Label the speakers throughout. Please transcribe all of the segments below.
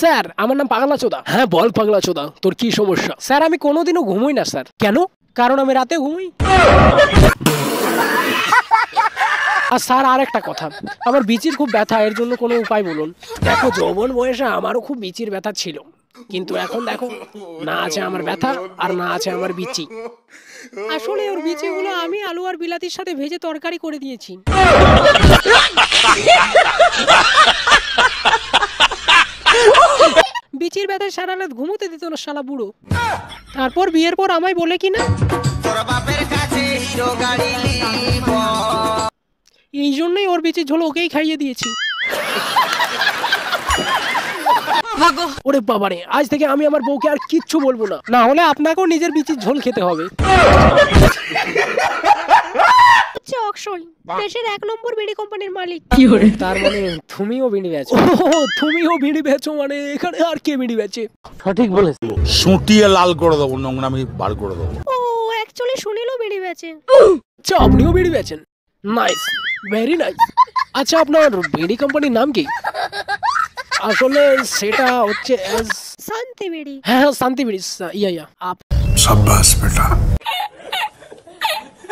Speaker 1: Sir আমার নাম পাগলা চোদা। হ্যাঁ বল পাগলা চোদা, তোর কি সমস্যা? স্যার আমি কোনোদিনও ঘুমোই না স্যার। কেন? কারণ আমি রাতে ঘুমোই। আর স্যার আর একটা কথা, আমার বিচির খুব ব্যথা, এর জন্য কোনো উপায় বলুন। দেখো যৌবন বয়সে আমারও খুব বিচির ব্যথা ছিল, কিন্তু এখন দেখো না আছে আমার ব্যথা আর না আছে আমার বিচি। আসলে ওর বিচিগুলো আমি আলু আর বিলাতির সাথে ভেজে তরকারি করে দিয়েছি। বিচির ব্যথায় সারা রাত ঘুমোতে দিত না শালা বুড়ো। তারপর বিয়ের পর আমায় বলে কিনা এই জন্যই ওর বিচির ঝোল ওকেই খাইয়ে দিয়েছি। ওরে বাবারে, আজ থেকে আমি আমার বউকে আর কিচ্ছু বলবো না, না হলে আপনাকেও নিজের বিচির ঝোল খেতে হবে। অক্ষয় দেশের 1 নম্বর বিড়ি কোম্পানির মালিক। তার মানে তুমিও বিড়ি বেচো? তুমিও বিড়ি বেচো মানে এখানে আর কে বিড়ি বেচে? সঠিক বলেছো।
Speaker 2: সুটিয়ে লাল করে দেবো, নোংরামি বার করে দেবো।
Speaker 1: ও অ্যাকচুয়ালি সুনীলও বিড়ি বেচে। আচ্ছা আপনিও বিড়ি বেচেন? Nice, very nice. আচ্ছা আপনার বিড়ি কোম্পানির নাম কি? আসলে সেটা হচ্ছে শান্তি বিড়ি। হ্যাঁ শান্তি বিড়ি। ইয়া
Speaker 2: শাবাশ বেটা।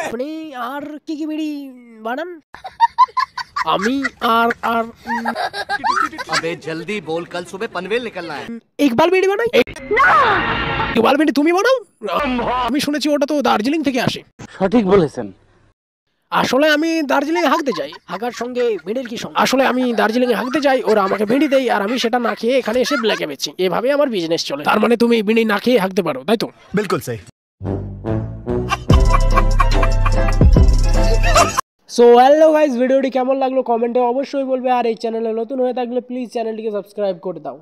Speaker 1: আপনি আর কি কি বিড়ি বানান? আমি আর
Speaker 3: अबे जल्दी बोल, कल सुबह पनवेल निकलना है।
Speaker 1: ইকবাল বিড়ি বানাই। ইকবাল বিড়ি তুমি বানাও? আমি শুনেছি ওটা তো দার্জিলিং থেকে আসে।
Speaker 4: সঠিক বলেছেন।
Speaker 1: আসলে আমি দার্জিলিং হাঁকতে যাই, হাঁকার সঙ্গে বিড়ির কি সঙ্গে? আসলে আমি দার্জিলিং হাঁকতে যাই, ওরা আমাকে বিড়ি দেয় আর আমি সেটা না খেয়ে এখানে এসে ব্ল্যাকে বেচি। এভাবে আমার বিজনেস চলে। তার মানে তুমি বিড়ি না খেয়ে হাঁকতে পারো, তাই তো?
Speaker 2: বিলকুল সহি।
Speaker 1: সো হ্যালো গাইস, ভিডিওটি কেমন লাগলো কমেন্টে অবশ্যই বলবে, আর এই চ্যানেলে নতুন হয়ে থাকলে প্লিজ চ্যানেলটিকে সাবস্ক্রাইব করে দাও।